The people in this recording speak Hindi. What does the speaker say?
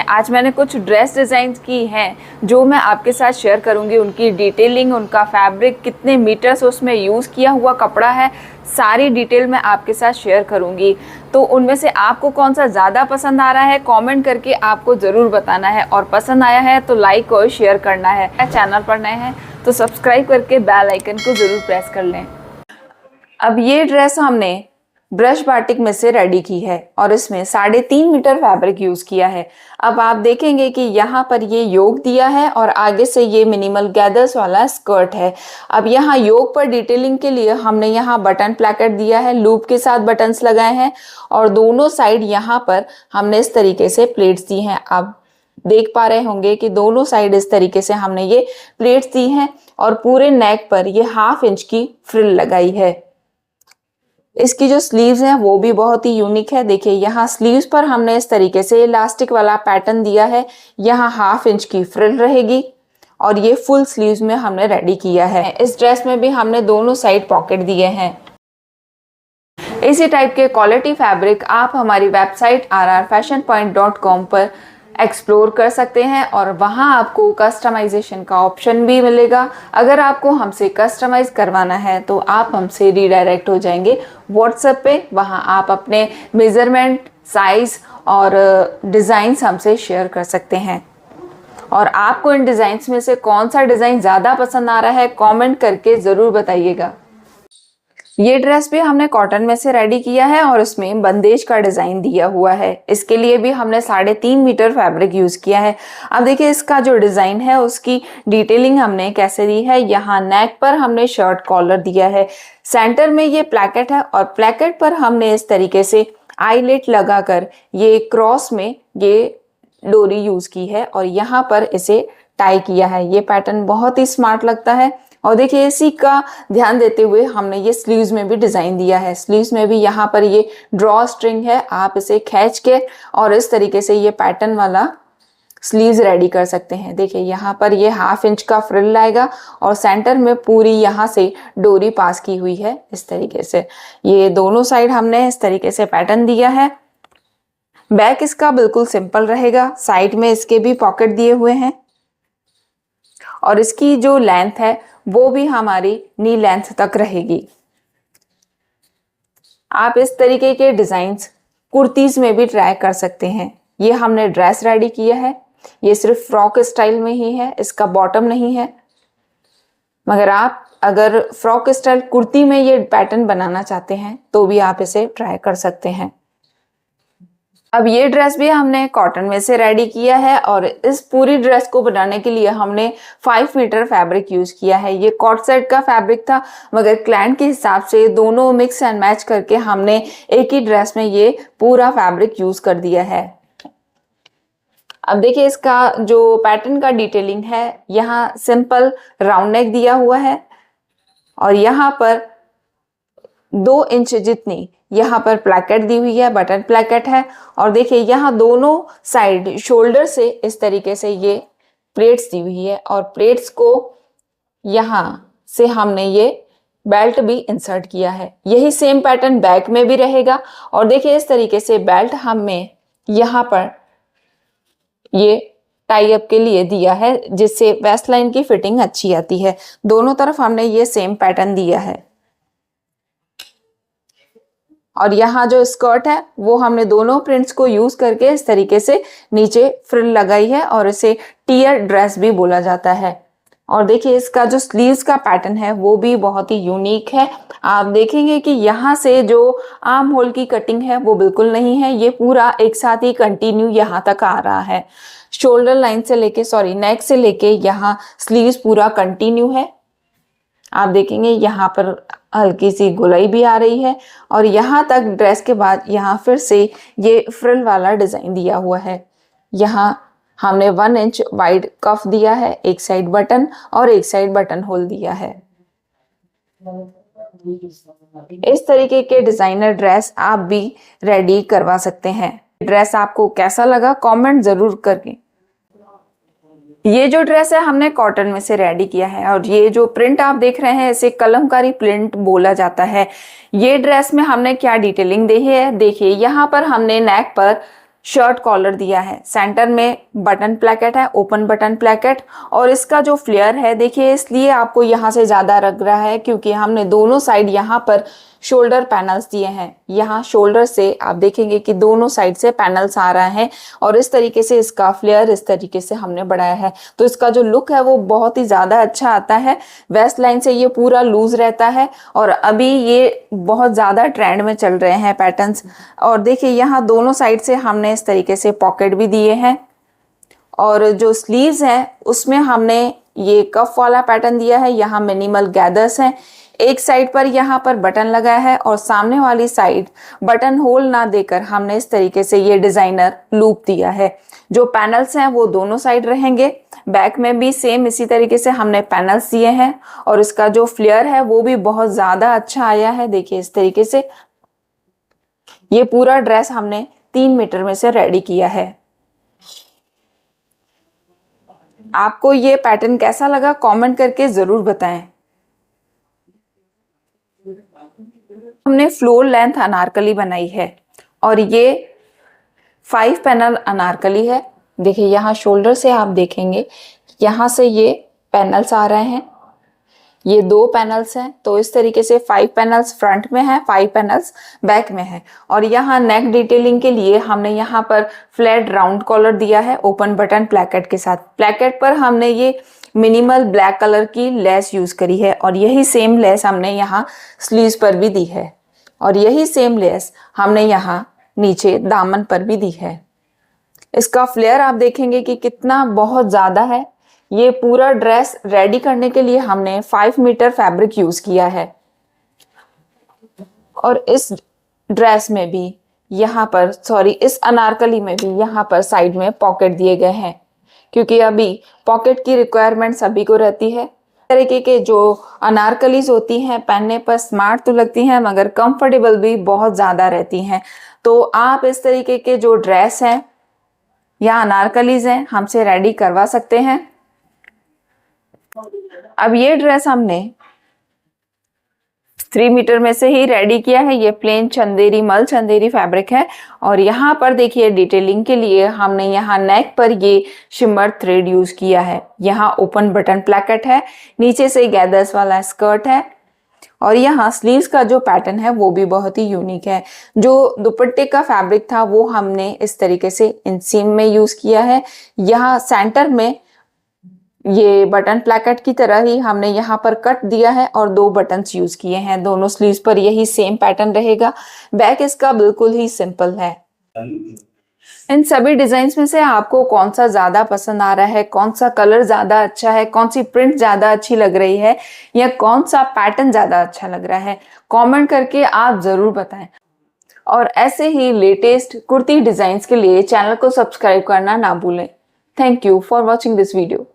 आज मैंने कुछ ड्रेस डिज़ाइन की हैं जो मैं आपके साथ शेयर करूंगी। उनकी डिटेलिंग, उनका फैब्रिक, कितने मीटर्स उसमें यूज़ किया हुआ कपड़ा है, सारी डिटेल मैं आपके साथ शेयर करूंगी। तो उनमें से आपको कौन सा ज़्यादा पसंद आ रहा है कमेंट करके आपको ज़रूर बताना है, और पसंद आया है तो लाइक और शेयर करना है। चैनल पर नए हैं तो सब्सक्राइब करके बेल आइकन को ज़रूर प्रेस कर लें। अब ये ड्रेस हमने ब्रश बाटिक में से रेडी की है और इसमें 3.5 मीटर फैब्रिक यूज किया है। अब आप देखेंगे कि यहाँ पर ये योक दिया है और आगे से ये मिनिमल गैदर्स वाला स्कर्ट है। अब यहाँ योक पर डिटेलिंग के लिए हमने यहाँ बटन प्लैकेट दिया है, लूप के साथ बटन्स लगाए हैं और दोनों साइड यहाँ पर हमने इस तरीके से प्लेट्स दी हैं। आप देख पा रहे होंगे कि दोनों साइड इस तरीके से हमने ये प्लेट्स दी हैं और पूरे नेक पर ये 1/2 इंच की फ्रिल लगाई है। इसकी जो स्लीव्स हैं वो भी बहुत ही यूनिक है। देखिए यहाँ स्लीव्स पर हमने इस तरीके से इलास्टिक वाला पैटर्न दिया है, यहाँ 1/2 इंच की फ्रिल रहेगी और ये फुल स्लीव्स में हमने रेडी किया है। इस ड्रेस में भी हमने दोनों साइड पॉकेट दिए हैं। इसी टाइप के क्वालिटी फैब्रिक आप हमारी वेबसाइट rrfashionpoint.com पर एक्सप्लोर कर सकते हैं और वहां आपको कस्टमाइजेशन का ऑप्शन भी मिलेगा। अगर आपको हमसे कस्टमाइज करवाना है तो आप हमसे रीडायरेक्ट हो जाएंगे व्हाट्सएप पे। वहां आप अपने मेजरमेंट, साइज और डिज़ाइंस हमसे शेयर कर सकते हैं। और आपको इन डिज़ाइंस में से कौन सा डिज़ाइन ज़्यादा पसंद आ रहा है कमेंट करके ज़रूर बताइएगा। ये ड्रेस भी हमने कॉटन में से रेडी किया है और इसमें बंदेज का डिजाइन दिया हुआ है। इसके लिए भी हमने 3.5 मीटर फैब्रिक यूज किया है। अब देखिए इसका जो डिजाइन है उसकी डिटेलिंग हमने कैसे दी है। यहाँ नेक पर हमने शर्ट कॉलर दिया है, सेंटर में ये प्लैकेट है और प्लैकेट पर हमने इस तरीके से आईलेट लगाकर ये क्रॉस में ये डोरी यूज की है और यहाँ पर इसे टाई किया है। ये पैटर्न बहुत ही स्मार्ट लगता है। और देखिए इसी का ध्यान देते हुए हमने ये स्लीव्स में भी डिजाइन दिया है। स्लीव्स में भी यहाँ पर ये ड्रॉ स्ट्रिंग है, आप इसे खींच के और इस तरीके से ये पैटर्न वाला स्लीव्स रेडी कर सकते हैं। देखिए यहाँ पर ये 1/2 इंच का फ्रिल आएगा और सेंटर में पूरी यहाँ से डोरी पास की हुई है इस तरीके से। ये दोनों साइड हमने इस तरीके से पैटर्न दिया है। बैक इसका बिल्कुल सिंपल रहेगा, साइड में इसके भी पॉकेट दिए हुए हैं और इसकी जो लेंथ है वो भी हमारी नी लेंथ तक रहेगी। आप इस तरीके के डिजाइन्स कुर्तीज में भी ट्राई कर सकते हैं। ये हमने ड्रेस रेडी किया है, ये सिर्फ फ्रॉक स्टाइल में ही है, इसका बॉटम नहीं है। मगर आप अगर फ्रॉक स्टाइल कुर्ती में ये पैटर्न बनाना चाहते हैं तो भी आप इसे ट्राई कर सकते हैं। अब ये ड्रेस भी हमने कॉटन में से रेडी किया है और इस पूरी ड्रेस को बनाने के लिए हमने 5 मीटर फैब्रिक यूज किया है। ये कॉट सेट का फैब्रिक था मगर क्लाइंट के हिसाब से दोनों मिक्स एंड मैच करके हमने एक ही ड्रेस में ये पूरा फैब्रिक यूज कर दिया है। अब देखिए इसका जो पैटर्न का डिटेलिंग है, यहाँ सिंपल राउंड नेक दिया हुआ है और यहाँ पर 2 इंच जितनी यहाँ पर प्लैकेट दी हुई है, बटन प्लैकेट है। और देखिए यहाँ दोनों साइड शोल्डर से इस तरीके से ये प्लेट्स दी हुई है और प्लेट्स को यहाँ से हमने ये बेल्ट भी इंसर्ट किया है। यही सेम पैटर्न बैक में भी रहेगा और देखिए इस तरीके से बेल्ट हमें यहाँ पर ये टाई अप के लिए दिया है जिससे वेस्ट लाइन की फिटिंग अच्छी आती है। दोनों तरफ हमने ये सेम पैटर्न दिया है और यहाँ जो स्कर्ट है वो हमने दोनों प्रिंट्स को यूज करके इस तरीके से नीचे फ्रिल लगाई है और इसे टियर ड्रेस भी बोला जाता है। और देखिए इसका जो स्लीव्स का पैटर्न है वो भी बहुत ही यूनिक है। आप देखेंगे कि यहाँ से जो आर्म होल की कटिंग है वो बिल्कुल नहीं है, ये पूरा एक साथ ही कंटिन्यू यहाँ तक आ रहा है। शोल्डर लाइन से लेके नेक से लेके यहाँ स्लीव्स पूरा कंटिन्यू है। आप देखेंगे यहाँ पर हल्की सी गोलाई भी आ रही है और यहाँ तक ड्रेस के बाद यहाँ फिर से ये फ्रिल वाला डिजाइन दिया हुआ है। यहाँ हमने 1 इंच वाइड कफ दिया है, एक साइड बटन और एक साइड बटन होल दिया है। इस तरीके के डिजाइनर ड्रेस आप भी रेडी करवा सकते हैं। ड्रेस आपको कैसा लगा कमेंट जरूर करके। ये जो ड्रेस है हमने कॉटन में से रेडी किया है और ये जो प्रिंट आप देख रहे हैं इसे कलमकारी प्रिंट बोला जाता है। ये ड्रेस में हमने क्या डिटेलिंग दी है, देखिए यहाँ पर हमने नेक पर शर्ट कॉलर दिया है, सेंटर में बटन प्लेकेट है, ओपन बटन प्लेकेट। और इसका जो फ्लेयर है देखिए, इसलिए आपको यहाँ से ज़्यादा लग रहा है क्योंकि हमने दोनों साइड यहाँ पर शोल्डर पैनल्स दिए हैं। यहाँ शोल्डर से आप देखेंगे कि दोनों साइड से पैनल्स आ रहा है और इस तरीके से इसका फ्लेयर इस तरीके से हमने बढ़ाया है, तो इसका जो लुक है वो बहुत ही ज़्यादा अच्छा आता है। वेस्ट लाइन से ये पूरा लूज रहता है और अभी ये बहुत ज़्यादा ट्रेंड में चल रहे हैं पैटर्न्स। और देखिए यहाँ दोनों साइड से हमने इस तरीके से पॉकेट भी दिए हैं और जो स्लीव्स हैं उसमें हमने ये कफ वाला पैटर्न दिया है। यहाँ मिनिमल गैदर्स हैं, एक साइड पर यहाँ पर बटन लगा है और सामने वाली साइड बटन होल ना देकर हमने इस तरीके से ये डिजाइनर लूप दिया है। जो पैनल्स हैं वो दोनों साइड रहेंगे, बैक में भी सेम इसी तरीके से हमने पैनल्स दिए हैं और इसका जो फ्लेयर है वो भी बहुत ज्यादा अच्छा आया है। देखिए इस तरीके से ये पूरा ड्रेस हमने 3 मीटर में से रेडी किया है। आपको ये पैटर्न कैसा लगा कमेंट करके जरूर बताएं। हमने फ्लोर लेंथ अनारकली बनाई है और ये 5 पैनल अनारकली है। देखिए यहाँ शोल्डर से आप देखेंगे यहाँ से ये पैनल्स आ रहे हैं, ये 2 पैनल्स हैं, तो इस तरीके से 5 पैनल्स फ्रंट में है, 5 पैनल्स बैक में है। और यहाँ नेक डिटेलिंग के लिए हमने यहाँ पर फ्लैट राउंड कॉलर दिया है ओपन बटन प्लेकेट के साथ। प्लेकेट पर हमने ये मिनिमल ब्लैक कलर की लेस यूज करी है और यही सेम लेस हमने यहाँ स्लीव्स पर भी दी है और यही सेम लेस हमने यहाँ नीचे दामन पर भी दी है। इसका फ्लेयर आप देखेंगे कि कितना बहुत ज्यादा है। ये पूरा ड्रेस रेडी करने के लिए हमने 5 मीटर फैब्रिक यूज किया है और इस ड्रेस में भी यहाँ पर इस अनारकली में भी यहाँ पर साइड में पॉकेट दिए गए हैं क्योंकि अभी पॉकेट की रिक्वायरमेंट सभी को रहती है। तरीके के जो अनारकलीज होती हैं पहनने पर स्मार्ट तो लगती हैं मगर कंफर्टेबल भी बहुत ज़्यादा रहती हैं। तो आप इस तरीके के जो ड्रेस हैं या अनारकलीज हैं हमसे रेडी करवा सकते हैं। अब ये ड्रेस हमने 3 मीटर में से ही रेडी किया है। ये प्लेन चंदेरी मल चंदेरी फैब्रिक है और यहाँ पर देखिए डिटेलिंग के लिए हमने यहाँ नेक पर ये शिमर थ्रेड यूज किया है। यहाँ ओपन बटन प्लेकेट है, नीचे से गैदर्स वाला स्कर्ट है और यहाँ स्लीव्स का जो पैटर्न है वो भी बहुत ही यूनिक है। जो दुपट्टे का फैब्रिक था वो हमने इस तरीके से इंसीम में यूज किया है। यहाँ सेंटर में ये बटन प्लेकेट की तरह ही हमने यहाँ पर कट दिया है और 2 बटन्स यूज किए हैं। दोनों स्लीव्स पर यही सेम पैटर्न रहेगा। बैक इसका बिल्कुल ही सिंपल है। इन सभी डिजाइन्स में से आपको कौन सा ज्यादा पसंद आ रहा है, कौन सा कलर ज्यादा अच्छा है, कौन सी प्रिंट ज्यादा अच्छी लग रही है या कौन सा पैटर्न ज्यादा अच्छा लग रहा है, कमेंट करके आप जरूर बताएं। और ऐसे ही लेटेस्ट कुर्ती डिजाइन्स के लिए चैनल को सब्सक्राइब करना ना भूलें। Thank you for watching this video.